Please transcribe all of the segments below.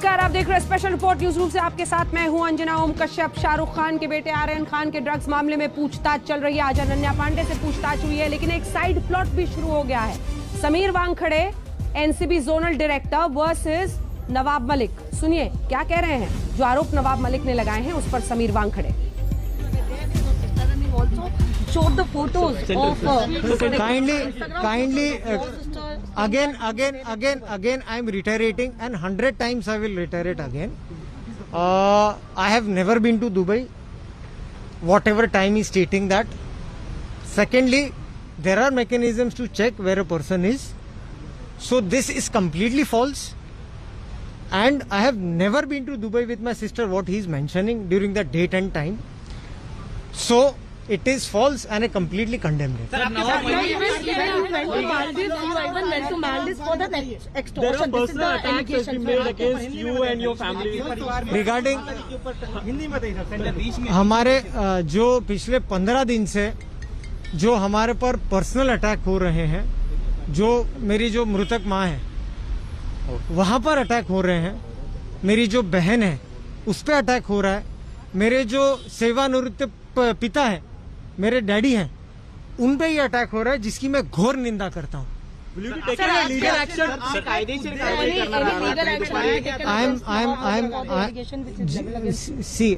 नमस्कार, आप देख रहे हैं स्पेशल रिपोर्ट न्यूज रूम से। आपके साथ मैं हूं अंजना। ओम कश्यप। शाहरुख खान के बेटे आर्यन खान के ड्रग्स मामले में पूछताछ चल रही है। आज अनन्या पांडे से पूछताछ हुई है, लेकिन एक साइड प्लॉट भी शुरू हो गया है। Sameer Wankhede, NCB zonal director versus Nawab Malik. सुनिए क्या कह रहे हैं। जो आरोप नवाब मलिक ने लगाए हैं उस पर Sameer Wankhede. Showed the photos of kindly again I am reiterating, and 100 times I will reiterate again. I have never been to Dubai, whatever time is stating that. Secondly, there are mechanisms to check where a person is, so this is completely false. And I have never been to Dubai with my sister, what he is mentioning during the date and time. So it is false and I completely condemn it. Sir, you went to Maldives for the extortion. This is the allegation made against you and your family. Regarding हमारे जो पिछले 15 दिन से जो हमारे पर personal attack हो रहे हैं, जो मेरी जो मृतक माँ है वहाँ पर अटैक हो रहे हैं, मेरी जो बहन है उस पर अटैक हो रहा है, मेरे जो सेवानिवृत्त पिता है, मेरे डैडी हैं, उन पे ये अटैक हो रहा है, जिसकी मैं घोर निंदा करता हूँ।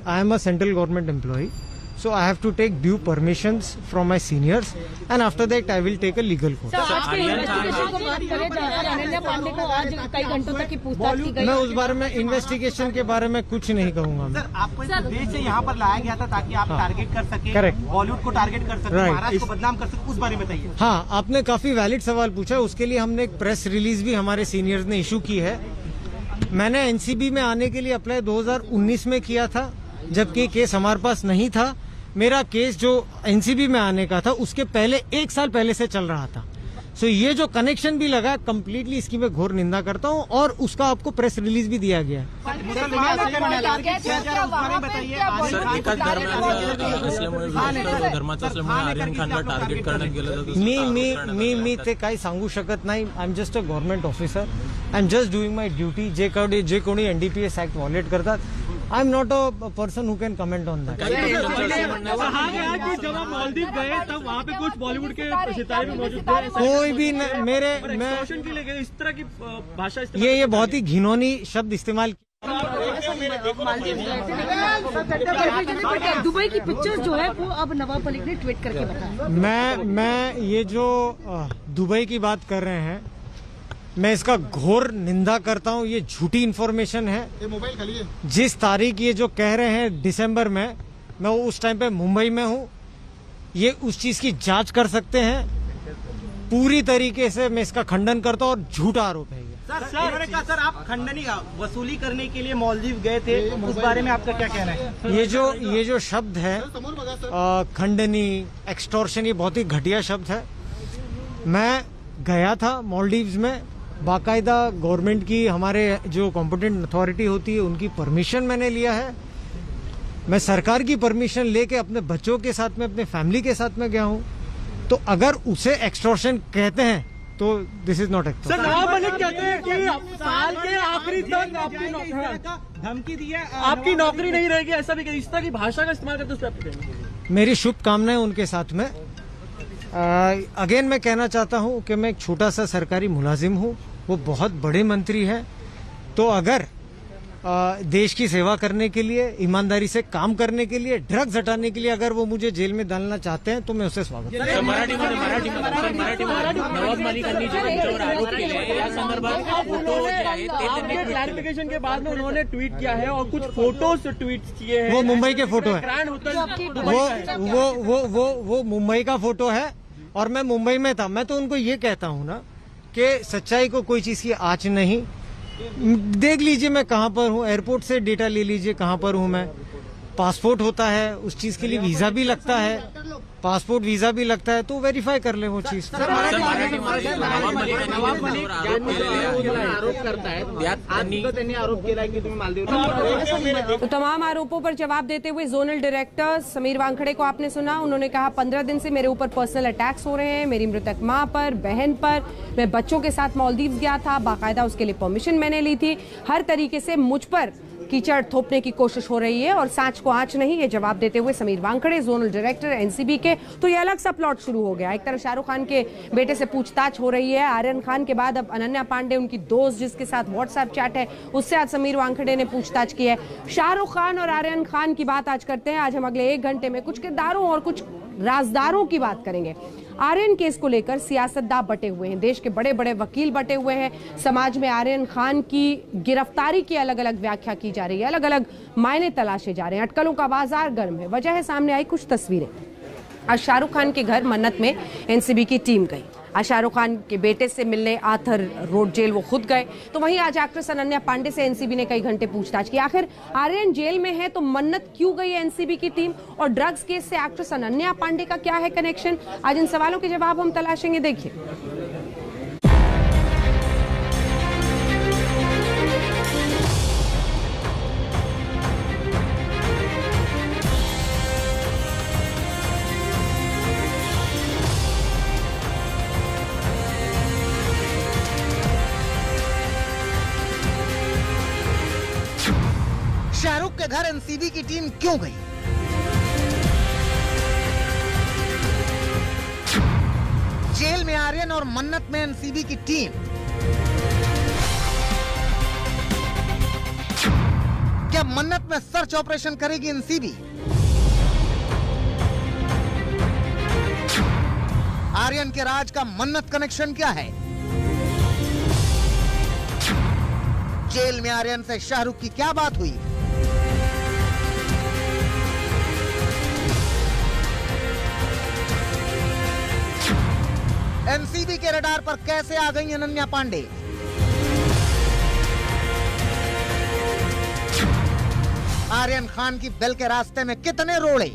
I am a central government employee, so I have to take due permissions from my seniors, and after that I will take a legal course. मैं उस बारे में इन्वेस्टिगेशन के बारे में कुछ नहीं कहूँगा। सर, आपको इस उद्देश्य से यहाँ पर लाया गया था ताकि आप टारगेट कर सके, करेक्ट, बॉलीवुड को टारगेट कर सके, महाराष्ट्र को बदनाम कर सके, उस बारे में बताइए। हाँ, आपने काफी वैलिड सवाल पूछा। उसके लिए हमने एक प्रेस रिलीज भी हमारे सीनियर्स ने इशू की है। मैंने एनसीबी में आने के लिए अप्लाई 2019 में किया था, जबकि केस हमारे पास नहीं था। मेरा केस जो एनसीबी में आने का था उसके पहले 1 साल पहले से चल रहा था। सो ये जो कनेक्शन भी लगा, कंप्लीटली इसकी मैं घोर निंदा करता हूँ, और उसका आपको प्रेस रिलीज भी दिया गया है। मी ते काही सांगू शकत नाही। I am just a government officer, I am just doing my duty. जे कोणी एनडीपीएस ऍक्ट व्हायोलेट करतात, I am not a person who can comment on that. जब आप मालदीव गए तब वहाँ पे कुछ बॉलीवुड के सितारे भी मौजूद थे, कोई भी मैं के लिए इस तरह की भाषा ये बहुत ही घिनौनी शब्द इस्तेमाल। दुबई की पिक्चर्स जो है वो अब नवाब मलिक ने ट्वीट करके बताया। मैं ये जो दुबई की बात कर रहे हैं, मैं इसका घोर निंदा करता हूं। ये झूठी इन्फॉर्मेशन है। ये मोबाइल खाली है। जिस तारीख ये जो कह रहे हैं दिसंबर में, मैं उस टाइम पे मुंबई में हूं। ये उस चीज की जांच कर सकते हैं। पूरी तरीके से मैं इसका खंडन करता हूं, और झूठा आरोप है ये। इन्होंने कहा सर आप खंडनी वसूली करने के लिए मालदीव गए थे, उस बारे में आपका क्या कहना है? ये जो शब्द है खंडनी, एक्सटॉर्शन, ये बहुत ही घटिया शब्द है। मैं गया था मालदीव्स में, बाकायदा गवर्नमेंट की, हमारे जो कॉम्पिटेंट अथॉरिटी होती है उनकी परमिशन मैंने लिया है। मैं सरकार की परमिशन लेके अपने बच्चों के साथ में, अपने फैमिली के साथ में गया हूँ। तो अगर उसे एक्सटॉर्शन कहते हैं तो this is not extortion. Nawab Malik कहते हैं कि साल के आखिरी तक आपकी धमकी दी है, आपकी नौकरी नहीं रहेगी, ऐसा भी इस तरह की भाषा का इस्तेमाल करते हैं। मेरी शुभकामनाएं उनके साथ में। अगेन मैं कहना चाहता हूं कि मैं एक छोटा सा सरकारी मुलाजिम हूं, वो बहुत बड़े मंत्री हैं। तो अगर देश की सेवा करने के लिए, ईमानदारी से काम करने के लिए, ड्रग्स हटाने के लिए अगर वो मुझे जेल में डालना चाहते हैं तो मैं उसे स्वागत करता हूं। क्लैरिफिकेशन के बाद में उन्होंने ट्वीट किया है और कुछ फोटोज ट्वीट किए हैं। वो मुंबई के फोटो है, वो मुंबई का फोटो है, और मैं मुंबई में था। मैं तो उनको ये कहता हूँ ना कि सच्चाई को कोई चीज की आँच नहीं। देख लीजिए मैं कहाँ पर हूँ, एयरपोर्ट से डेटा ले लीजिए कहाँ पर हूँ मैं। पासपोर्ट होता है, उस चीज के लिए वीजा भी लगता है, पासपोर्ट वीजा भी लगता है, तो वेरीफाई कर ले वो चीज। तो तमाम आरोपों पर जवाब देते हुए जोनल डायरेक्टर समीर वानखड़े को आपने सुना। उन्होंने कहा 15 दिन से मेरे ऊपर पर्सनल अटैक्स हो रहे हैं, मेरी मृतक मां पर, बहन पर। मैं बच्चों के साथ मालदीव्स गया था, बाकायदा उसके लिए परमिशन मैंने ली थी। हर तरीके से मुझ पर कीचड़ थोपने की कोशिश हो रही है और सांच को आंच नहीं, ये जवाब देते हुए Sameer Wankhede zonal director NCB के। तो ये अलग सा प्लॉट शुरू हो गया। एक तरफ शाहरुख खान के बेटे से पूछताछ हो रही है, आर्यन खान के बाद अब अनन्या पांडे, उनकी दोस्त जिसके साथ व्हाट्सएप चैट है, उससे आज समीर वानखड़े ने पूछताछ की है। शाहरुख खान और आर्यन खान की बात आज करते हैं। आज हम अगले 1 घंटे में कुछ किरदारों और कुछ राजदारों की बात करेंगे। आर्यन केस को लेकर सियासतदान बटे हुए हैं, देश के बड़े बड़े वकील बटे हुए हैं। समाज में आर्यन खान की गिरफ्तारी की अलग अलग व्याख्या की जा रही है, अलग अलग मायने तलाशे जा रहे हैं। अटकलों का बाजार गर्म है। वजह है सामने आई कुछ तस्वीरें। आज शाहरुख खान के घर मन्नत में एनसीबी की टीम गई। आज शाहरुख खान के बेटे से मिलने आर्थर रोड जेल वो खुद गए। तो वहीं आज एक्ट्रेस अनन्या पांडे से एनसीबी ने कई घंटे पूछताछ की। आखिर आर्यन जेल में है तो मन्नत क्यों गई एनसीबी की टीम, और ड्रग्स केस से एक्ट्रेस अनन्या पांडे का क्या है कनेक्शन? आज इन सवालों के जवाब हम तलाशेंगे। देखिए, शाहरुख के घर एनसीबी की टीम क्यों गई? जेल में आर्यन और मन्नत में एनसीबी की टीम। क्या मन्नत में सर्च ऑपरेशन करेगी एनसीबी? आर्यन के राज का मन्नत कनेक्शन क्या है? जेल में आर्यन से शाहरुख की क्या बात हुई? एनसीबी के रडार पर कैसे आ गई अनन्या पांडे? आर्यन खान की बेल के रास्ते में कितने रोड़े?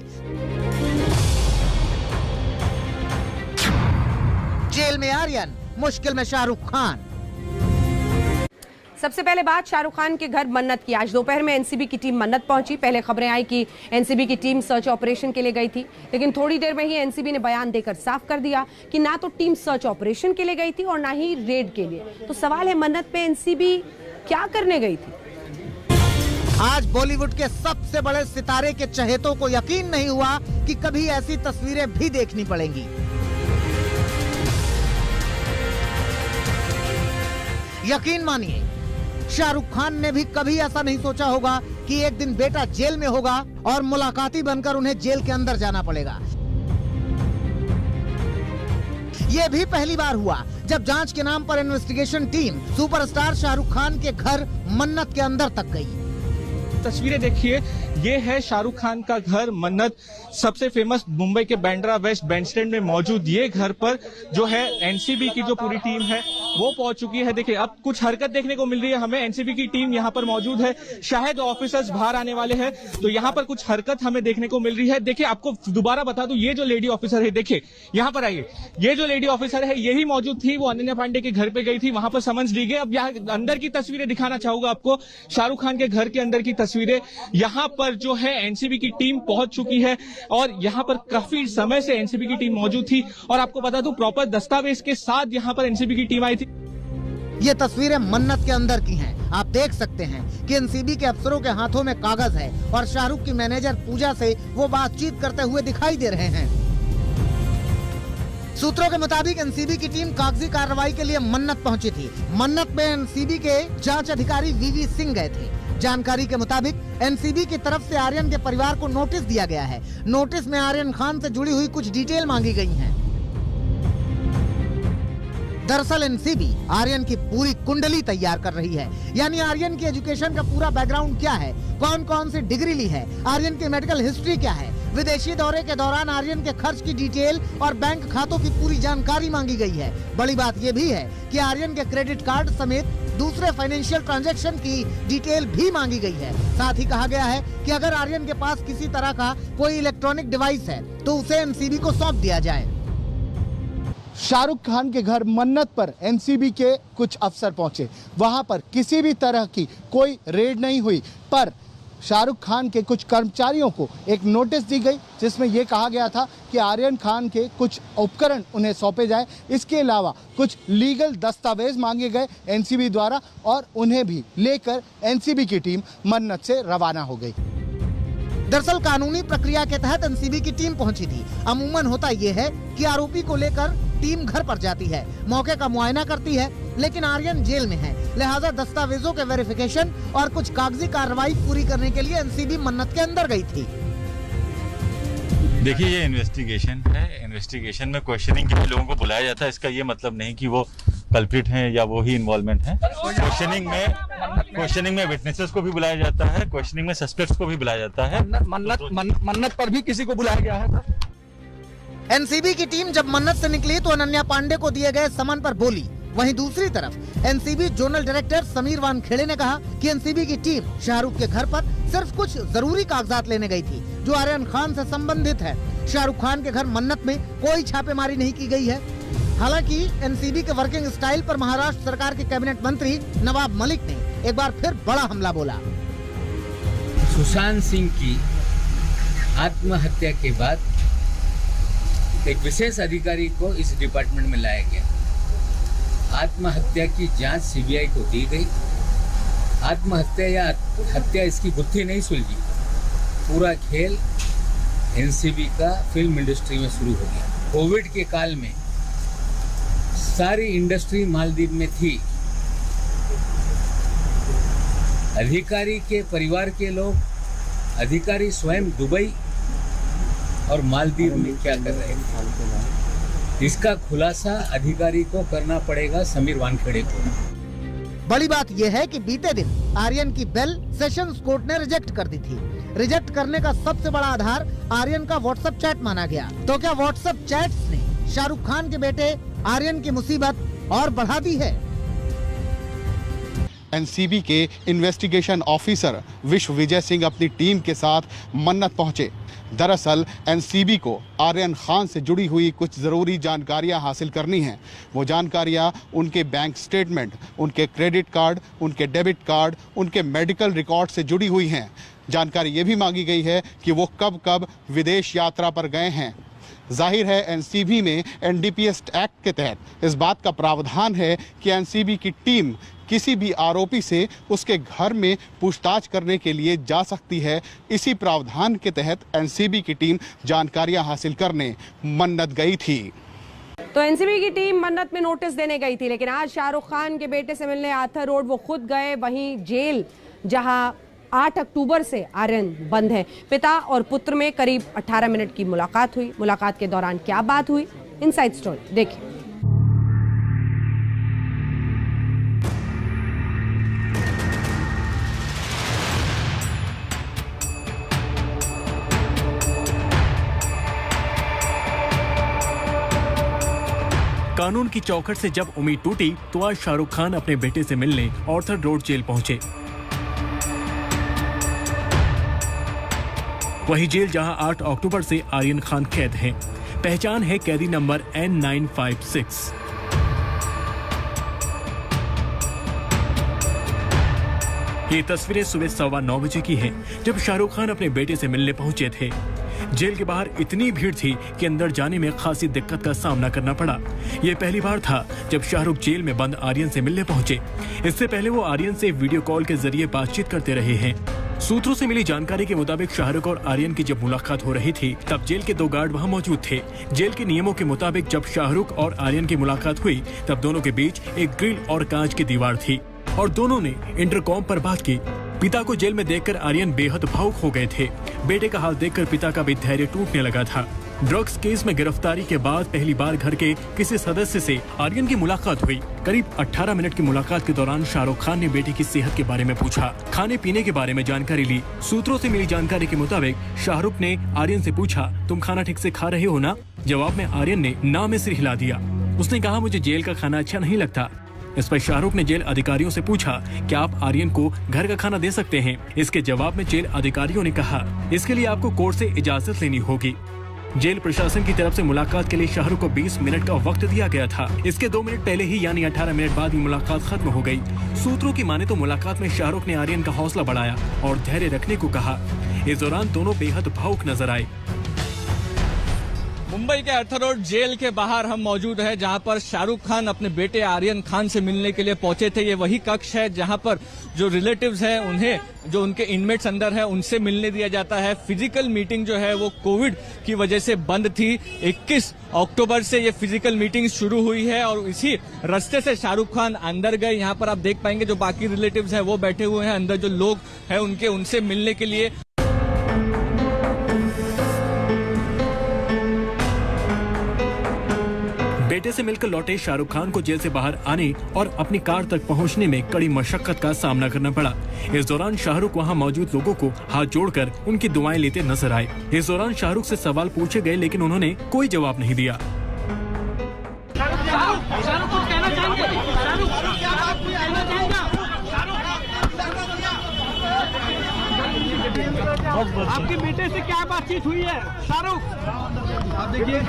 जेल में आर्यन, मुश्किल में शाहरुख खान। सबसे पहले बात शाहरुख खान के घर मन्नत की। आज दोपहर में एनसीबी की टीम मन्नत पहुंची। पहले खबरें आई कि एनसीबी की टीम सर्च ऑपरेशन के लिए गई थी, लेकिन थोड़ी देर में ही एनसीबी ने बयान देकर साफ कर दिया कि ना तो टीम सर्च ऑपरेशन के लिए गई थी और ना ही रेड के लिए। तो सवाल है, मन्नत पे एनसीबी क्या करने गई थी? आज बॉलीवुड के सबसे बड़े सितारे के चहेतों को यकीन नहीं हुआ कि कभी ऐसी तस्वीरें भी देखनी पड़ेंगी। यकीन मानिए, शाहरुख खान ने भी कभी ऐसा नहीं सोचा होगा कि एक दिन बेटा जेल में होगा और मुलाकाती बनकर उन्हें जेल के अंदर जाना पड़ेगा। यह भी पहली बार हुआ जब जांच के नाम पर investigation team superstar Shahrukh Khan के घर मन्नत के अंदर तक गई। तस्वीरें देखिए, ये है शाहरुख खान का घर मन्नत, सबसे फेमस मुंबई के बांद्रा वेस्ट बैंडस्टैंड में मौजूद। ये घर पर जो है एनसीबी की जो पूरी टीम है वो पहुंच चुकी है। देखिए, अब कुछ हरकत देखने को मिल रही है हमें। एनसीबी की टीम यहाँ पर मौजूद है, शायद ऑफिसर्स बाहर आने वाले हैं, तो यहाँ पर कुछ हरकत हमें देखने को मिल रही है। देखिए, आपको दोबारा बता दूं, ये जो लेडी ऑफिसर है, देखिए यहाँ पर आइए, ये जो लेडी ऑफिसर है यही मौजूद थी, वो अनन्या पांडे के घर पे गई थी, वहां पर समन्स ली गई। अब यहाँ अंदर की तस्वीरें दिखाना चाहूंगा आपको, शाहरुख खान के घर के अंदर की तस्वीरें। यहाँ पर जो है एनसीबी की टीम पहुंच चुकी है और यहाँ पर काफी समय से एनसीबी की टीम मौजूद थी। और आपको बता दूं, प्रॉपर दस्तावेज के साथ यहाँ पर एनसीबी की टीम आई थी। ये तस्वीरें मन्नत के अंदर की हैं। आप देख सकते हैं कि एनसीबी के अफसरों के हाथों में कागज है और शाहरुख की मैनेजर पूजा से वो बातचीत करते हुए दिखाई दे रहे हैं। सूत्रों के मुताबिक एनसीबी की टीम कागजी कार्रवाई के लिए मन्नत पहुंची थी। मन्नत में एनसीबी के जांच अधिकारी वीवी सिंह गए थे। जानकारी के मुताबिक एनसीबी की तरफ से आर्यन के परिवार को नोटिस दिया गया है। नोटिस में आर्यन खान से जुड़ी हुई कुछ डिटेल मांगी गई हैं। दरअसल एनसीबी आर्यन की पूरी कुंडली तैयार कर रही है, यानी आर्यन की एजुकेशन का पूरा बैकग्राउंड क्या है, कौन कौन सी डिग्री ली है, आर्यन की मेडिकल हिस्ट्री क्या है, विदेशी दौरे के दौरान आर्यन के खर्च की डिटेल और बैंक खातों की पूरी जानकारी मांगी गई है। बड़ी बात ये भी है कि आर्यन के क्रेडिट कार्ड समेत दूसरे फाइनेंशियल ट्रांजैक्शन की डिटेल भी मांगी गई है। साथ ही कहा गया है कि अगर आर्यन के पास किसी तरह का कोई इलेक्ट्रॉनिक डिवाइस है तो उसे एनसीबी को सौंप दिया जाए। शाहरुख खान के घर मन्नत पर एनसीबी के कुछ अफसर पहुंचे। वहां पर किसी भी तरह की कोई रेड नहीं हुई, पर शाहरुख खान के कुछ कर्मचारियों को एक नोटिस दी गई जिसमें यह कहा गया था कि आर्यन खान के कुछ उपकरण उन्हें सौंपे जाए। इसके अलावा कुछ लीगल दस्तावेज मांगे गए एनसीबी द्वारा और उन्हें भी लेकर एनसीबी की टीम मन्नत से रवाना हो गई। दरअसल कानूनी प्रक्रिया के तहत एनसीबी की टीम पहुंची थी। अमूमन होता यह है कि आरोपी को लेकर टीम घर पर जाती है, मौके का मुआयना करती है, लेकिन आर्यन जेल में है, लिहाजा दस्तावेजों के वेरिफिकेशन और कुछ कागजी कार्रवाई पूरी करने के लिए एनसीबी मन्नत के अंदर गई थी। देखिए, ये इन्वेस्टिगेशन है। इन्वेस्टिगेशन में क्वेश्चनिंग के लिए लोगों को बुलाया जाता है। इसका ये मतलब नहीं कि वो कल्प्रिट हैं या वो ही इन्वॉल्वमेंट है। क्वेश्चनिंग में विटनेसेस को भी बुलाया जाता है, क्वेश्चनिंग में सस्पेक्ट्स को भी बुलाया जाता है। मन्नत पर भी किसी को बुलाया गया है। एनसीबी की टीम जब मन्नत से निकली तो अनन्या पांडे को दिए गए समन पर बोली। वहीं दूसरी तरफ NCB zonal director Sameer Wankhede ने कहा कि एनसीबी की टीम शाहरुख के घर पर सिर्फ कुछ जरूरी कागजात लेने गई थी जो आर्यन खान से संबंधित है। शाहरुख खान के घर मन्नत में कोई छापेमारी नहीं की गई है। हालांकि एनसीबी के वर्किंग स्टाइल पर महाराष्ट्र सरकार के कैबिनेट मंत्री नवाब मलिक ने एक बार फिर बड़ा हमला बोला। सुशांत सिंह की आत्महत्या के बाद एक विशेष अधिकारी को इस डिपार्टमेंट में लाया गया। आत्महत्या की जांच सीबीआई को दी गई। आत्महत्या या हत्या इसकी गुत्थी नहीं सुलझी। पूरा खेल एनसीबी का फिल्म इंडस्ट्री में शुरू हो गया। कोविड के काल में सारी इंडस्ट्री मालदीव में थी। अधिकारी के परिवार के लोग, अधिकारी स्वयं दुबई और मालदीव में क्या कर रहे थे, इसका खुलासा अधिकारी को करना पड़ेगा, समीर वानखेड़े को। बड़ी बात यह है कि बीते दिन आर्यन की बेल सेशंस कोर्ट ने रिजेक्ट कर दी थी। रिजेक्ट करने का सबसे बड़ा आधार आर्यन का व्हाट्सएप चैट माना गया। तो क्या व्हाट्सएप चैट्स ने शाहरुख खान के बेटे आर्यन की मुसीबत और बढ़ा दी है? एनसीबी के इन्वेस्टिगेशन ऑफिसर विश्व विजय सिंह अपनी टीम के साथ मन्नत पहुंचे। दरअसल एनसीबी को आर्यन खान से जुड़ी हुई कुछ ज़रूरी जानकारियां हासिल करनी हैं। वो जानकारियां उनके बैंक स्टेटमेंट, उनके क्रेडिट कार्ड, उनके डेबिट कार्ड, उनके मेडिकल रिकॉर्ड से जुड़ी हुई हैं। जानकारी ये भी मांगी गई है कि वो कब कब विदेश यात्रा पर गए हैं। जाहिर है एनसीबी में एनडीपीएस एक्ट के तहत इस बात का प्रावधान है कि एनसीबी की टीम किसी भी आरोपी से उसके घर में पूछताछ करने के लिए जा सकती है। इसी प्रावधान के तहत एनसीबी की टीम जानकारियां हासिल करने मन्नत गई थी। तो एनसीबी की टीम मन्नत में नोटिस देने गई थी, लेकिन आज शाहरुख खान के बेटे से मिलने आर्थर रोड वो खुद गए। वहीं जेल जहां 8 अक्टूबर से आर्यन बंद है, पिता और पुत्र में करीब 18 मिनट की मुलाकात हुई। मुलाकात के दौरान क्या बात हुई, इनसाइड स्टोरी देखिए। कानून की चौखट से जब उम्मीद टूटी तो आज शाहरुख खान अपने बेटे से मिलने आर्थर रोड जेल पहुंचे। वही जेल जहां 8 अक्टूबर से आर्यन खान कैद हैं। पहचान है कैदी नंबर N956। ये तस्वीरें सुबह 9:15 बजे की हैं, जब शाहरुख खान अपने बेटे से मिलने पहुंचे थे। जेल के बाहर इतनी भीड़ थी कि अंदर जाने में खासी दिक्कत का सामना करना पड़ा। ये पहली बार था जब शाहरुख जेल में बंद आर्यन से मिलने पहुंचे। इससे पहले वो आर्यन से वीडियो कॉल के जरिए बातचीत करते रहे हैं। सूत्रों से मिली जानकारी के मुताबिक शाहरुख और आर्यन की जब मुलाकात हो रही थी तब जेल के 2 गार्ड वहां मौजूद थे। जेल के नियमों के मुताबिक जब शाहरुख और आर्यन की मुलाकात हुई तब दोनों के बीच एक ग्रिल और कांच की दीवार थी और दोनों ने इंटरकॉम पर बात की। पिता को जेल में देखकर आर्यन बेहद भावुक हो गए थे। बेटे का हाल देखकर पिता का भी धैर्य टूटने लगा था। ड्रग्स केस में गिरफ्तारी के बाद पहली बार घर के किसी सदस्य से आर्यन की मुलाकात हुई। करीब 18 मिनट की मुलाकात के दौरान शाहरुख खान ने बेटे की सेहत के बारे में पूछा, खाने पीने के बारे में जानकारी ली। सूत्रों से मिली जानकारी के मुताबिक शाहरुख ने आर्यन से पूछा, तुम खाना ठीक से खा रहे हो ना? जवाब में आर्यन ने ना में सिर हिला दिया। उसने कहा, मुझे जेल का खाना अच्छा नहीं लगता। इस पर शाहरुख ने जेल अधिकारियों से पूछा, क्या आप आर्यन को घर का खाना दे सकते हैं? इसके जवाब में जेल अधिकारियों ने कहा, इसके लिए आपको कोर्ट से इजाजत लेनी होगी। जेल प्रशासन की तरफ से मुलाकात के लिए शाहरुख को 20 मिनट का वक्त दिया गया था। इसके 2 मिनट पहले ही यानी 18 मिनट बाद ही मुलाकात खत्म हो गई। सूत्रों की माने तो मुलाकात में शाहरुख ने आर्यन का हौसला बढ़ाया और धैर्य रखने को कहा। इस दौरान दोनों बेहद भावुक नजर आए। मुंबई के अर्थर रोड जेल के बाहर हम मौजूद हैं, जहां पर शाहरुख खान अपने बेटे आर्यन खान से मिलने के लिए पहुंचे थे। ये वही कक्ष है जहां पर जो रिलेटिव्स हैं उन्हें, जो उनके इनमेट्स अंदर है, उनसे मिलने दिया जाता है। फिजिकल मीटिंग जो है वो कोविड की वजह से बंद थी। 21 अक्टूबर से ये फिजिकल मीटिंग शुरू हुई है और इसी रास्ते से शाहरुख खान अंदर गए। यहाँ पर आप देख पाएंगे जो बाकी रिलेटिव्स हैं वो बैठे हुए हैं अंदर, जो लोग हैं उनके, उनसे मिलने के लिए। बेटे से मिलकर लौटे शाहरुख खान को जेल से बाहर आने और अपनी कार तक पहुंचने में कड़ी मशक्कत का सामना करना पड़ा। इस दौरान शाहरुख वहां मौजूद लोगों को हाथ जोड़कर उनकी दुआएं लेते नजर आए। इस दौरान शाहरुख से सवाल पूछे गए लेकिन उन्होंने कोई जवाब नहीं दिया। आपके बेटे से क्या बातचीत हुई है शाहरुख? आप देखिए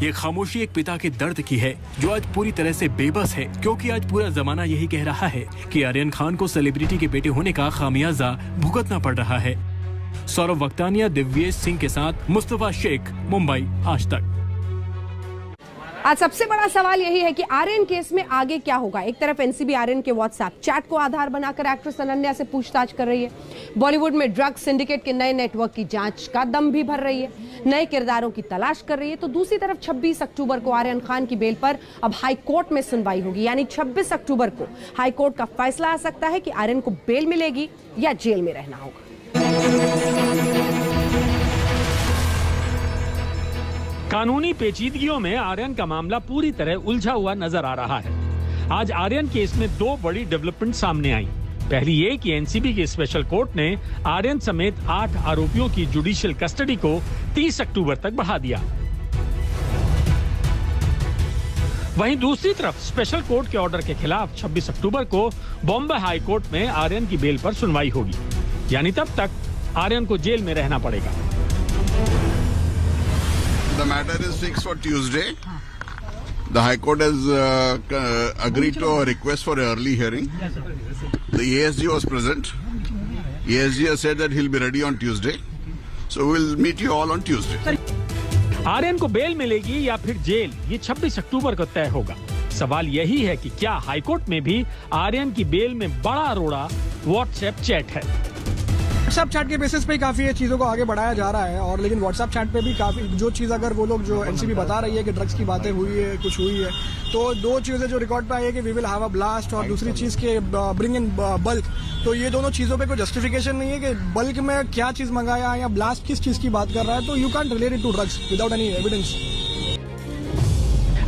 ये खामोशी एक पिता के दर्द की है जो आज पूरी तरह से बेबस है, क्योंकि आज पूरा जमाना यही कह रहा है कि आर्यन खान को सेलिब्रिटी के बेटे होने का खामियाजा भुगतना पड़ रहा है। सौरभ वक्तानिया, दिव्येश सिंह के साथ मुस्तफा शेख, मुंबई आज तक। आज सबसे बड़ा सवाल यही है कि आर्यन केस में आगे क्या होगा। एक तरफ एनसीबी आर्यन के व्हाट्सएप चैट को आधार बनाकर एक्ट्रेस अनन्या से पूछताछ कर रही है। बॉलीवुड में ड्रग सिंडिकेट के नए नेटवर्क की जांच का दम भी भर रही है, नए किरदारों की तलाश कर रही है। तो दूसरी तरफ 26 अक्टूबर को आर्यन खान की बेल पर अब हाई कोर्ट में सुनवाई होगी, यानी 26 अक्टूबर को हाई कोर्ट का फैसला आ सकता है कि आर्यन को बेल मिलेगी या जेल में रहना होगा। कानूनी पेचीदगियों में आर्यन का मामला पूरी तरह उलझा हुआ नजर आ रहा है। आज आर्यन केस में 2 बड़ी डेवलपमेंट सामने आई। पहली ये कि एनसीबी की स्पेशल कोर्ट ने आर्यन समेत 8 आरोपियों की जुडिशियल कस्टडी को 30 अक्टूबर तक बढ़ा दिया। वहीं दूसरी तरफ स्पेशल कोर्ट के ऑर्डर के खिलाफ 26 अक्टूबर को बॉम्बे हाई कोर्ट में आर्यन की बेल पर सुनवाई होगी, यानी तब तक आर्यन को जेल में रहना पड़ेगा। The matter is fixed for Tuesday. The High Court has agreed to a request for an early hearing. The ASG was present. ASG has said that he'll be ready on Tuesday. So we'll meet you all on Tuesday. Aryan को bell मिलेगी या फिर jail, ये 26 अक्टूबर को तय होगा। सवाल यही है कि क्या हाईकोर्ट में भी आर्यन की बेल में बड़ा रोड़ा व्हाट्सएप चैट है। व्हाट्सएप चैट के बेसिस पे काफी ये चीजों को आगे बढ़ाया जा रहा है, और लेकिन व्हाट्सएप चैट पे भी काफी जो चीज अगर वो लोग जो एनसीबी बता रही है कि ड्रग्स की बातें हुई है, कुछ हुई है, तो 2 चीजें जो रिकॉर्ड पे आई है कि we will have a blast, और दूसरी चीज के ब्रिंग इन बल्क। तो ये दोनों चीजों पे कोई जस्टिफिकेशन नहीं है कि बल्क में क्या चीज मंगाया या ब्लास्ट किस चीज की बात कर रहा है। तो you can't relate it to drugs without any evidence.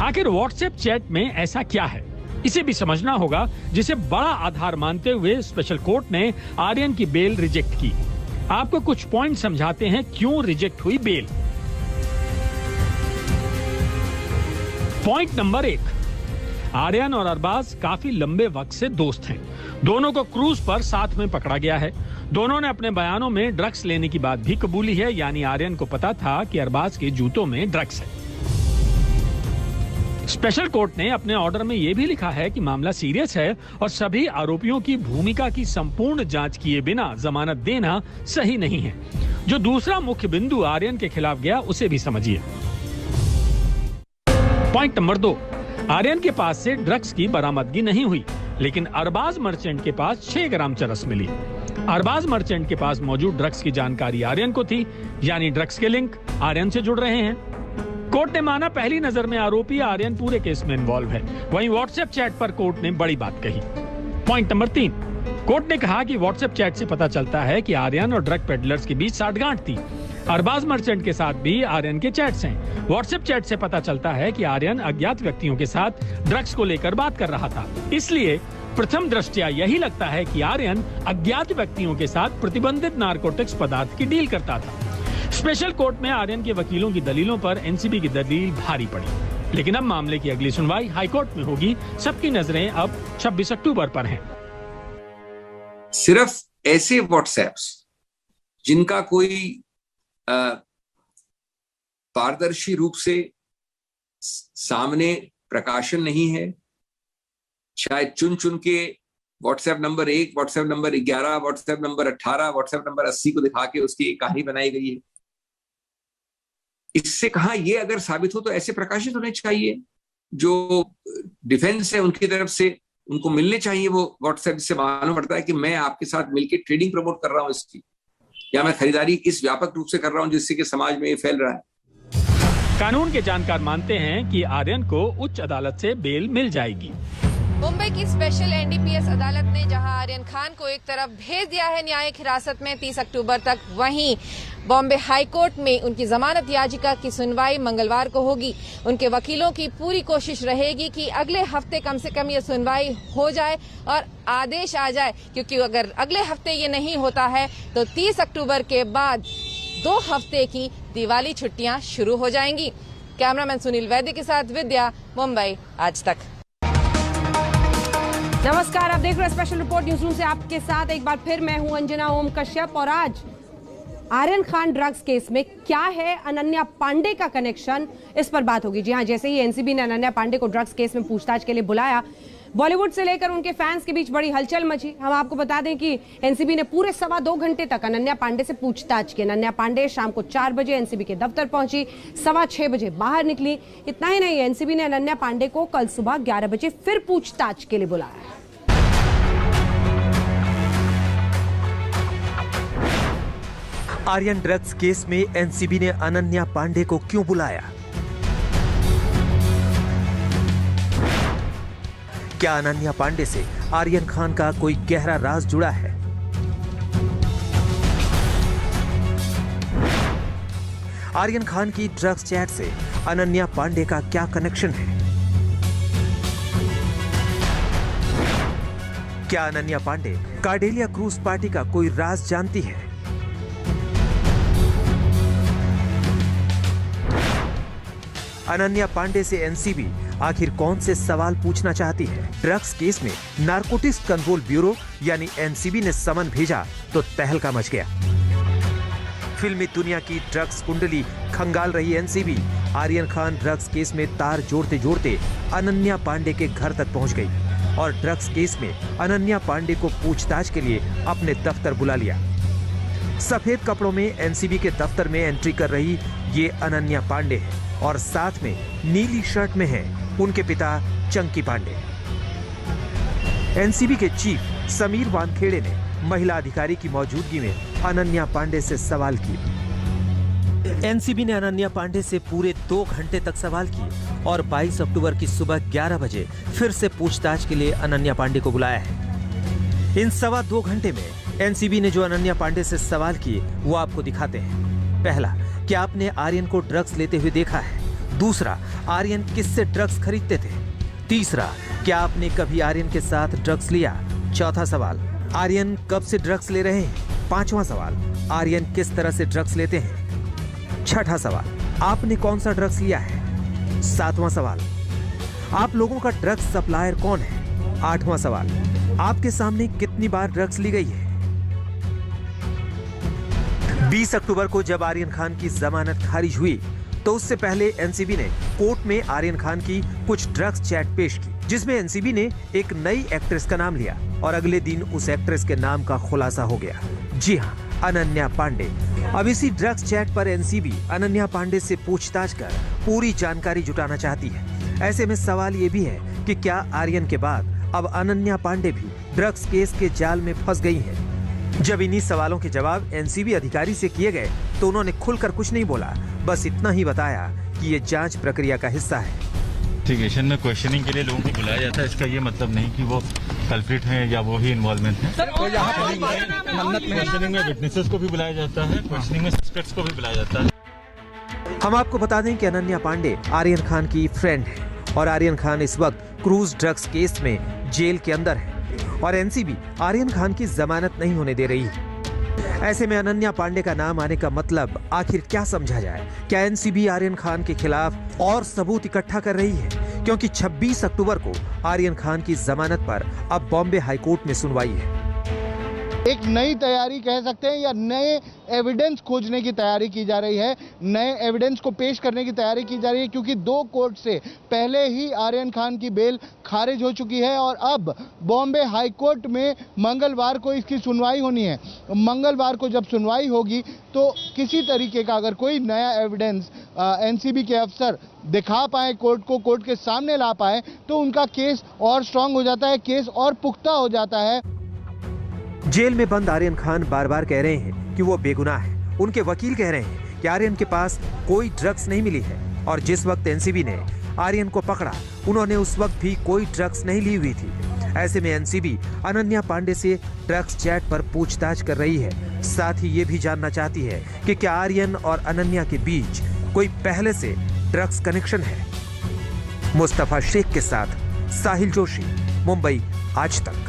आखिर व्हाट्सएप चैट में ऐसा क्या है, इसे भी समझना होगा, जिसे बड़ा आधार मानते हुए स्पेशल कोर्ट ने आर्यन की बेल रिजेक्ट की। आपको कुछ पॉइंट समझाते हैं क्यों रिजेक्ट हुई बेल। पॉइंट नंबर 1, आर्यन और अरबाज काफी लंबे वक्त से दोस्त हैं। दोनों को क्रूज पर साथ में पकड़ा गया है। दोनों ने अपने बयानों में ड्रग्स लेने की बात भी कबूली है, यानी आर्यन को पता था कि अरबाज के जूतों में ड्रग्स है। स्पेशल कोर्ट ने अपने ऑर्डर में यह भी लिखा है कि मामला सीरियस है और सभी आरोपियों की भूमिका की संपूर्ण जांच किए बिना जमानत देना सही नहीं है। जो दूसरा मुख्य बिंदु आर्यन के खिलाफ गया उसे भी समझिए। पॉइंट नंबर 2, आर्यन के पास से ड्रग्स की बरामदगी नहीं हुई, लेकिन अरबाज मर्चेंट के पास 6 ग्राम चरस मिली। अरबाज मर्चेंट के पास मौजूद ड्रग्स की जानकारी आर्यन को थी, यानी ड्रग्स के लिंक आर्यन से जुड़ रहे हैं। कोर्ट ने माना पहली नजर में आरोपी आर्यन पूरे केस में इन्वॉल्व है। वहीं व्हाट्सएप चैट पर कोर्ट ने बड़ी बात कही। पॉइंट नंबर 3, कोर्ट ने कहा कि व्हाट्सएप चैट से पता चलता है कि आर्यन और ड्रग पेडलर्स के बीच साठगांठ थी। अरबाज मर्चेंट के साथ भी आर्यन के चैट्स हैं। व्हाट्सएप चैट से पता चलता है कि आर्यन अज्ञात व्यक्तियों के साथ ड्रग्स को लेकर बात कर रहा था। इसलिए प्रथम दृष्टया यही लगता है कि आर्यन अज्ञात व्यक्तियों के साथ प्रतिबंधित नारकोटिक्स पदार्थ की डील करता था। स्पेशल कोर्ट में आर्यन के वकीलों की दलीलों पर एनसीबी की दलील भारी पड़ी, लेकिन अब मामले की अगली सुनवाई हाईकोर्ट में होगी। सबकी नजरें अब 26 अक्टूबर पर हैं। सिर्फ ऐसे व्हाट्सएप्स जिनका कोई पारदर्शी रूप से सामने प्रकाशन नहीं है, शायद चुन चुन के WhatsApp number 1, WhatsApp number 11, WhatsApp number 18, WhatsApp number 80 को दिखा के उसकी एक कहानी बनाई गई है। इससे कहा ये अगर साबित हो तो ऐसे प्रकाशित होने चाहिए। जो डिफेंस है उनकी तरफ से उनको मिलने चाहिए वो व्हाट्सएप, जिससे मालूम पड़ता है कि मैं आपके साथ मिलकर ट्रेडिंग प्रमोट कर रहा हूं इसकी, या मैं खरीदारी इस व्यापक रूप से कर रहा हूं जिससे कि समाज में ये फैल रहा है। कानून के जानकार मानते हैं कि आर्यन को उच्च अदालत से बेल मिल जाएगी। मुंबई की स्पेशल एनडीपीएस अदालत ने जहां आर्यन खान को एक तरफ भेज दिया है न्यायिक हिरासत में 30 अक्टूबर तक, वहीं बॉम्बे हाई कोर्ट में उनकी जमानत याचिका की सुनवाई मंगलवार को होगी। उनके वकीलों की पूरी कोशिश रहेगी कि अगले हफ्ते कम से कम ये सुनवाई हो जाए और आदेश आ जाए, क्योंकि अगर अगले हफ्ते ये नहीं होता है तो 30 अक्टूबर के बाद 2 हफ्ते की दिवाली छुट्टियां शुरू हो जाएंगी। कैमरामैन सुनील वैद्य के साथ विद्या, मुंबई आज तक। नमस्कार, आप देख रहे हैं स्पेशल रिपोर्ट न्यूज रूम से आपके साथ एक बार फिर मैं हूं अंजना ओम कश्यप। और आज आर्यन खान ड्रग्स केस में क्या है अनन्या पांडे का कनेक्शन, इस पर बात होगी। जी हां, जैसे ही एनसीबी ने अनन्या पांडे को ड्रग्स केस में पूछताछ के लिए बुलाया, बॉलीवुड से लेकर उनके फैंस के बीच बड़ी हलचल मची। हम आपको बता दें कि एनसीबी ने पूरे 2.25 घंटे तक अनन्या पांडे से पूछताछ की। अनन्या पांडे शाम को 4 बजे एनसीबी के दफ्तर पहुंची, 6:15 बजे बाहर निकली। इतना ही नहीं, एनसीबी ने अनन्या पांडे को कल सुबह 11 बजे फिर पूछताछ के लिए बुलाया। आर्यन ड्रग्स केस में एनसीबी ने अनन्या पांडे को क्यों बुलाया? क्या अनन्या पांडे से आर्यन खान का कोई गहरा राज जुड़ा है? आर्यन खान की ड्रग्स चैट से अनन्या पांडे का क्या कनेक्शन है? क्या अनन्या पांडे कार्डेलिया क्रूज पार्टी का कोई राज जानती है? अनन्या पांडे से एनसीबी आखिर कौन से सवाल पूछना चाहती है? ड्रग्स केस में नारकोटिक्स कंट्रोल ब्यूरो यानी एनसीबी ने समन भेजा तो तहलका मच गया। फिल्मी दुनिया की ड्रग्स कुंडली खंगाल रही NCB Aryan Khan drugs case में तार जोड़ते जोड़ते अनन्या पांडे के घर तक पहुंच गई और ड्रग्स केस में अनन्या पांडे को पूछताछ के लिए अपने दफ्तर बुला लिया। सफेद कपड़ों में एनसीबी के दफ्तर में एंट्री कर रही ये अनन्या पांडे है और साथ में नीली शर्ट में है उनके पिता चंकी पांडे। एनसीबी के चीफ समीर वानखेड़े ने महिला अधिकारी की मौजूदगी में अनन्या पांडे से सवाल किए। एनसीबी ने अनन्या पांडे से पूरे 2 घंटे तक सवाल किए और 22 अक्टूबर की सुबह 11 बजे फिर से पूछताछ के लिए अनन्या पांडे को बुलाया है। इन 2.25 घंटे में एनसीबी ने जो अनन्या पांडे से सवाल किए वो आपको दिखाते हैं। पहला, क्या आपने आर्यन को ड्रग्स लेते हुए देखा है? दूसरा, आर्यन किससे ड्रग्स खरीदते थे? तीसरा, क्या आपने कभी आर्यन के साथ ड्रग्स लिया? चौथा सवाल, आर्यन कब से ड्रग्स ले रहे हैं? पांचवा सवाल, आर्यन किस तरह से ड्रग्स लेते हैं? छठा सवाल, आपने कौन सा ड्रग्स लिया है? सातवां सवाल, आप लोगों का ड्रग्स सप्लायर कौन है? आठवां सवाल, आपके सामने कितनी बार ड्रग्स ली गई है? 20 अक्टूबर को जब आर्यन खान की जमानत खारिज हुई तो उससे पहले एनसीबी ने कोर्ट में आर्यन खान की कुछ ड्रग्स चैट पेश की, जिसमें एनसीबी ने एक नई एक्ट्रेस का नाम लिया और अगले दिन उस एक्ट्रेस के नाम का खुलासा हो गया। जी हां, अनन्या पांडे। अब इसी ड्रग्स चैट पर एनसीबी अनन्या पांडे से पूछताछ कर पूरी जानकारी जुटाना चाहती है। ऐसे में सवाल ये भी है कि क्या आर्यन के बाद अब अनन्या पांडे भी ड्रग्स केस के जाल में फंस गई है? जब इन्हीं सवालों के जवाब एनसीबी अधिकारी से किए गए तो उन्होंने खुलकर कुछ नहीं बोला, बस इतना ही बताया कि ये जांच प्रक्रिया का हिस्सा है। इन्वेस्टिगेशन में क्वेश्चनिंग के लिए लोगों को बुलाया जाता है, इसका ये मतलब नहीं कि वो कल्प्रिट हैं या वो ही इन्वॉल्वमेंट है। तो यहाँ पर क्वेश्चनिंग में विटनेसेस को भी बुलाया जाता है, क्वेश्चनिंग में सस्पेक्ट्स को भी बुलाया जाता है। हम आपको बता दें कि अनन्या पांडे आर्यन खान की फ्रेंड है और आर्यन खान इस वक्त क्रूज ड्रग्स केस में जेल के अंदर है और एनसीबी आर्यन खान की जमानत नहीं होने दे रही है। ऐसे में अनन्या पांडे का नाम आने का मतलब आखिर क्या समझा जाए? क्या एनसीबी आर्यन खान के खिलाफ और सबूत इकट्ठा कर रही है? क्योंकि 26 अक्टूबर को आर्यन खान की जमानत पर अब बॉम्बे हाईकोर्ट में सुनवाई है। एक नई तैयारी कह सकते हैं या नए एविडेंस खोजने की तैयारी की जा रही है, नए एविडेंस को पेश करने की तैयारी की जा रही है, क्योंकि 2 कोर्ट से पहले ही आर्यन खान की बेल खारिज हो चुकी है और अब बॉम्बे हाई कोर्ट में मंगलवार को इसकी सुनवाई होनी है। मंगलवार को जब सुनवाई होगी तो किसी तरीके का अगर कोई नया एविडेंस एनसीबी के अफसर दिखा पाए कोर्ट को, कोर्ट के सामने ला पाए, तो उनका केस और स्ट्रांग हो जाता है, केस और पुख्ता हो जाता है। जेल में बंद आर्यन खान बार बार कह रहे हैं कि वो बेगुनाह है। उनके वकील कह रहे हैं कि आर्यन के पास कोई ड्रग्स नहीं मिली है और जिस वक्त एनसीबी ने आर्यन को पकड़ा उन्होंने उस वक्त भी कोई ड्रग्स नहीं ली हुई थी। ऐसे में एनसीबी अनन्या पांडे से ड्रग्स चैट पर पूछताछ कर रही है। साथ ही ये भी जानना चाहती है कि क्या आर्यन और अनन्या के बीच कोई पहले से ड्रग्स कनेक्शन है। मुस्तफा शेख के साथ साहिल जोशी, मुंबई आज तक।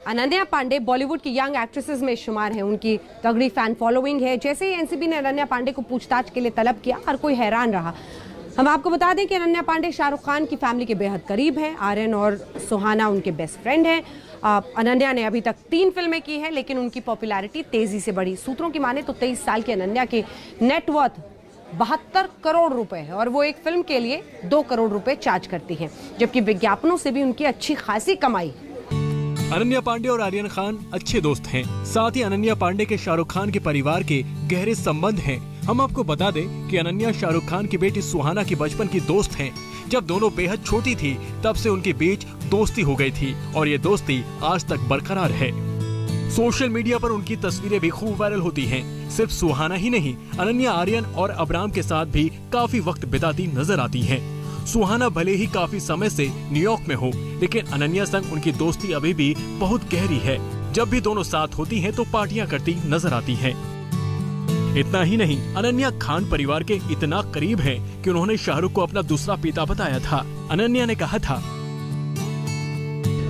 अनन्या पांडे बॉलीवुड की यंग एक्ट्रेसेस में शुमार है, उनकी तगड़ी फैन फॉलोइंग है। जैसे ही एनसीबी ने अनन्या पांडे को पूछताछ के लिए तलब किया, हर कोई हैरान रहा। हम आपको बता दें कि अनन्या पांडे शाहरुख खान की फैमिली के बेहद करीब हैं। आर्यन और सुहाना उनके बेस्ट फ्रेंड हैं। अनन्या ने अभी तक 3 फिल्में की है, लेकिन उनकी पॉपुलैरिटी तेजी से बढ़ी। सूत्रों की माने तो 23 साल की अनन्या की नेटवर्थ 72 करोड़ रुपए है और वो एक फिल्म के लिए 2 करोड़ रुपए चार्ज करती हैं, जबकि विज्ञापनों से भी उनकी अच्छी खासी कमाई। अनन्या पांडे और आर्यन खान अच्छे दोस्त हैं। साथ ही अनन्या पांडे के शाहरुख खान के परिवार के गहरे संबंध हैं। हम आपको बता दें कि अनन्या शाहरुख खान की बेटी सुहाना की बचपन की दोस्त हैं। जब दोनों बेहद छोटी थी तब से उनके बीच दोस्ती हो गई थी और ये दोस्ती आज तक बरकरार है। सोशल मीडिया पर उनकी तस्वीरें भी खूब वायरल होती हैं। सिर्फ सुहाना ही नहीं, अनन्या आर्यन और अब्राम के साथ भी काफी वक्त बिताती नजर आती हैं। सुहाना भले ही काफी समय से न्यूयॉर्क में हो, लेकिन अनन्या संग उनकी दोस्ती अभी भी बहुत गहरी है। जब भी दोनों साथ होती हैं तो पार्टियां करती नजर आती हैं। इतना ही नहीं, अनन्या खान परिवार के इतना करीब हैं कि उन्होंने शाहरुख को अपना दूसरा पिता बताया था। अनन्या ने कहा था,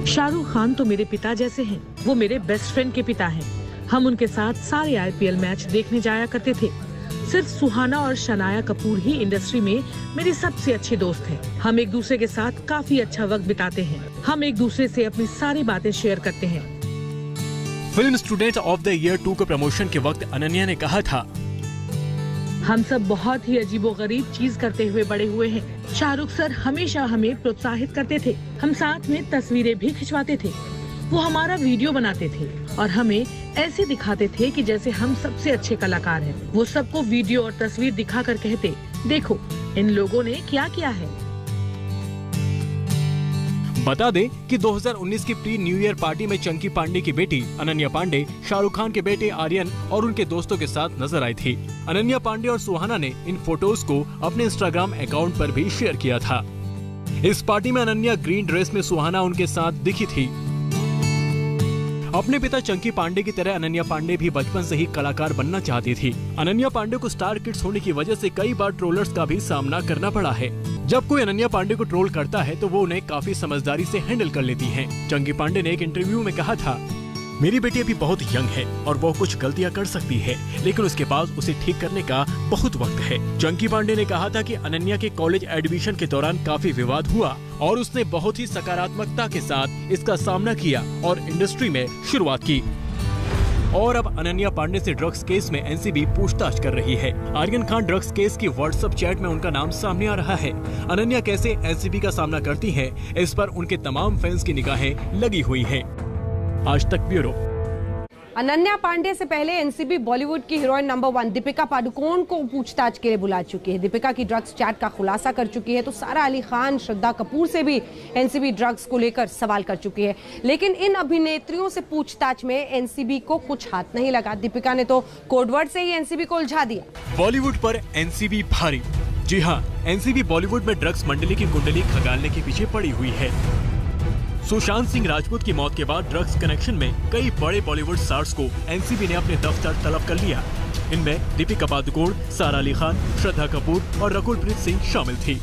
शाहरुख खान तो मेरे पिता जैसे हैं, वो मेरे बेस्ट फ्रेंड के पिता हैं। हम उनके साथ सारे आईपीएल मैच देखने जाया करते थे। सिर्फ सुहाना और शनाया कपूर ही इंडस्ट्री में मेरी सबसे अच्छी दोस्त हैं। हम एक दूसरे के साथ काफी अच्छा वक्त बिताते हैं। हम एक दूसरे से अपनी सारी बातें शेयर करते हैं। Film student of the year 2 के प्रमोशन के वक्त अनन्या ने कहा था, हम सब बहुत ही अजीबोगरीब चीज करते हुए बड़े हुए हैं। शाहरुख सर हमेशा हमें प्रोत्साहित करते थे। हम साथ में तस्वीरें भी खिंचवाते थे। वो हमारा वीडियो बनाते थे और हमें ऐसे दिखाते थे कि जैसे हम सबसे अच्छे कलाकार हैं। वो सबको वीडियो और तस्वीर दिखाकर कहते, देखो इन लोगों ने क्या किया है। बता दें कि 2019 की प्री न्यू ईयर पार्टी में चंकी पांडे की बेटी अनन्या पांडे शाहरुख खान के बेटे आर्यन और उनके दोस्तों के साथ नजर आई थी। अनन्या पांडे और सुहाना ने इन फोटोज को अपने इंस्टाग्राम अकाउंट पर भी शेयर किया था। इस पार्टी में अनन्या ग्रीन ड्रेस में, सुहाना उनके साथ दिखी थी। अपने पिता चंकी पांडे की तरह अनन्या पांडे भी बचपन से ही कलाकार बनना चाहती थी। अनन्या पांडे को स्टार किड्स होने की वजह से कई बार ट्रोलर्स का भी सामना करना पड़ा है। जब कोई अनन्या पांडे को ट्रोल करता है तो वो उन्हें काफी समझदारी से हैंडल कर लेती हैं। चंकी पांडे ने एक इंटरव्यू में कहा था, मेरी बेटी अभी बहुत यंग है और वो कुछ गलतियां कर सकती है, लेकिन उसके बाद उसे ठीक करने का बहुत वक्त है। चंकी पांडे ने कहा था कि अनन्या के कॉलेज एडमिशन के दौरान काफी विवाद हुआ और उसने बहुत ही सकारात्मकता के साथ इसका सामना किया और इंडस्ट्री में शुरुआत की। और अब अनन्या पांडे से ड्रग्स केस में एनसीबी पूछताछ कर रही है। आर्यन खान ड्रग्स केस की व्हाट्सएप चैट में उनका नाम सामने आ रहा है। अनन्या कैसे एनसीबी का सामना करती है, इस पर उनके तमाम फैंस की निगाहें लगी हुई है। आज तक ब्यूरो। अनन्या पांडे से पहले एनसीबी बॉलीवुड की हीरोइन नंबर 1 दीपिका पादुकोण को पूछताछ के लिए बुला चुकी है। दीपिका की ड्रग्स चैट का खुलासा कर चुकी है, तो सारा अली खान, श्रद्धा कपूर से भी एनसीबी ड्रग्स को लेकर सवाल कर चुकी है। लेकिन इन अभिनेत्रियों से पूछताछ में एनसीबी को कुछ हाथ नहीं लगा। दीपिका ने तो कोडवर्ड से ही एनसीबी को उलझा दिया। बॉलीवुड पर एनसीबी भारी, जी हाँ, एनसीबी बॉलीवुड में ड्रग्स मंडली की कुंडली खगालने के पीछे पड़ी हुई है। सुशांत सिंह राजपूत की मौत के बाद ड्रग्स कनेक्शन में कई बड़े बॉलीवुड स्टार्स को एनसीबी ने अपने दफ्तर तलब कर लिया। इनमें दीपिका पादुकोण, सारा अली खान, श्रद्धा कपूर और रकुलप्रीत सिंह शामिल थी।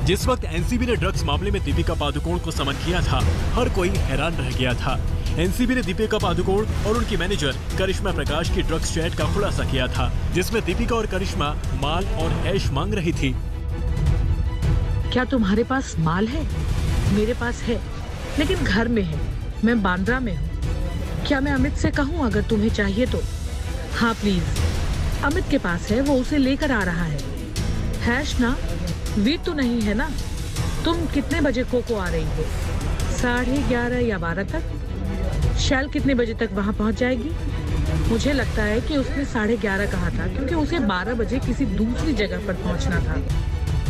जिस वक्त एनसीबी ने ड्रग्स मामले में दीपिका पादुकोण को समन किया था, हर कोई हैरान रह गया था। एनसीबी ने दीपिका पादुकोण और उनकी मैनेजर करिश्मा प्रकाश की ड्रग्स चैट का खुलासा किया था, जिसमें दीपिका और करिश्मा माल और हैश मांग रही थी। क्या तुम्हारे पास माल है? मेरे पास है, लेकिन घर में है। मैं बांद्रा में हूँ। क्या मैं अमित से कहूँ अगर तुम्हें चाहिए तो? हाँ प्लीज। अमित के पास है, वो उसे लेकर आ रहा है। हैश ना, वीट तो नहीं है ना? तुम कितने बजे कोको आ रही हो? 11:30 या 12 तक? शैल कितने बजे तक वहाँ पहुँच जाएगी? मुझे लगता है कि उसने 11:30 कहा था, क्योंकि उसे 12 बजे किसी दूसरी जगह पर पहुँचना था।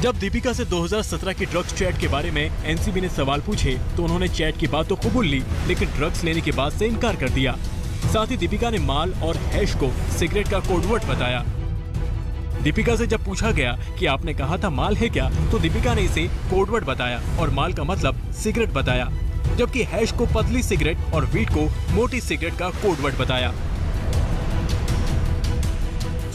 जब दीपिका से 2017 की ड्रग्स चैट के बारे में एनसीबी ने सवाल पूछे तो उन्होंने चैट की बात तो कबूल ली, लेकिन ड्रग्स लेने की बात से इनकार कर दिया। साथ ही दीपिका ने माल और हैश को सिगरेट का कोडवर्ड बताया। दीपिका से जब पूछा गया कि आपने कहा था माल है क्या, तो दीपिका ने इसे कोडवर्ड बताया और माल का मतलब सिगरेट बताया, जबकि हैश को पतली सिगरेट और वीट को मोटी सिगरेट का कोडवर्ड बताया।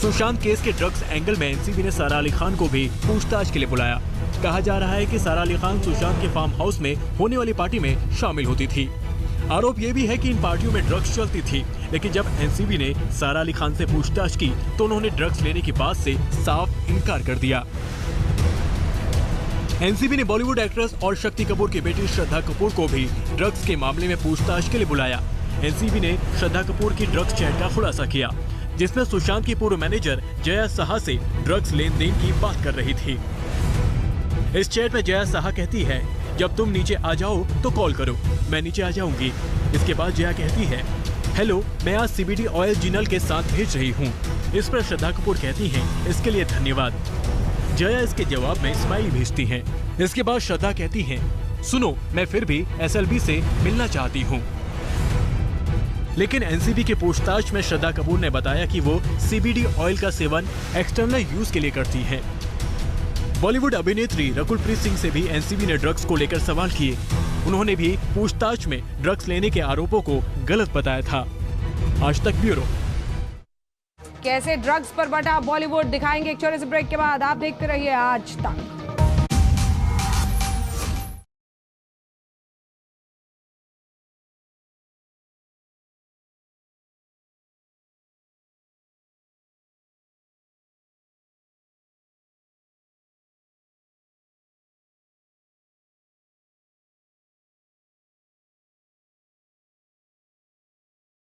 सुशांत केस के ड्रग्स एंगल में एनसीबी ने सारा अली खान को भी पूछताछ के लिए बुलाया। कहा जा रहा है कि सारा अली खान सुशांत के फार्म हाउस में होने वाली पार्टी में शामिल होती थी। आरोप ये भी है कि इन पार्टियों में ड्रग्स चलती थी, लेकिन जब एनसीबी ने सारा अली खान से पूछताछ की तो उन्होंने ड्रग्स लेने की बात से साफ इनकार कर दिया। एनसीबी ने बॉलीवुड एक्ट्रेस और शक्ति कपूर की बेटी श्रद्धा कपूर को भी ड्रग्स के मामले में पूछताछ के लिए बुलाया। एनसीबी ने श्रद्धा कपूर की ड्रग्स चैट का खुलासा किया, जिसमें सुशांत की पूर्व मैनेजर जया साहा से ड्रग्स लेन देन की बात कर रही थी। इस चैट में जया साहा कहती है, जब तुम नीचे आ जाओ तो कॉल करो, मैं नीचे आ जाऊंगी। इसके बाद जया कहती है, हेलो, मैं आज CBD ऑयल जिनल के साथ भेज रही हूँ। इस पर श्रद्धा कपूर कहती हैं, इसके लिए धन्यवाद। जया इसके जवाब में स्माइल भेजती हैं। इसके बाद श्रद्धा कहती हैं, सुनो, मैं फिर भी SLB से मिलना चाहती हूँ। लेकिन एनसीबी की पूछताछ में श्रद्धा कपूर ने बताया कि वो CBD ऑयल का सेवन एक्सटर्नल यूज के लिए करती हैं। बॉलीवुड अभिनेत्री रकुलप्रीत सिंह से भी एनसीबी ने ड्रग्स को लेकर सवाल किए। उन्होंने भी पूछताछ में ड्रग्स लेने के आरोपों को गलत बताया था। आज तक ब्यूरो। कैसे ड्रग्स पर बटा बॉलीवुड दिखाएंगे एक छोटे से ब्रेक के बाद। आप देखते रहिए आज तक।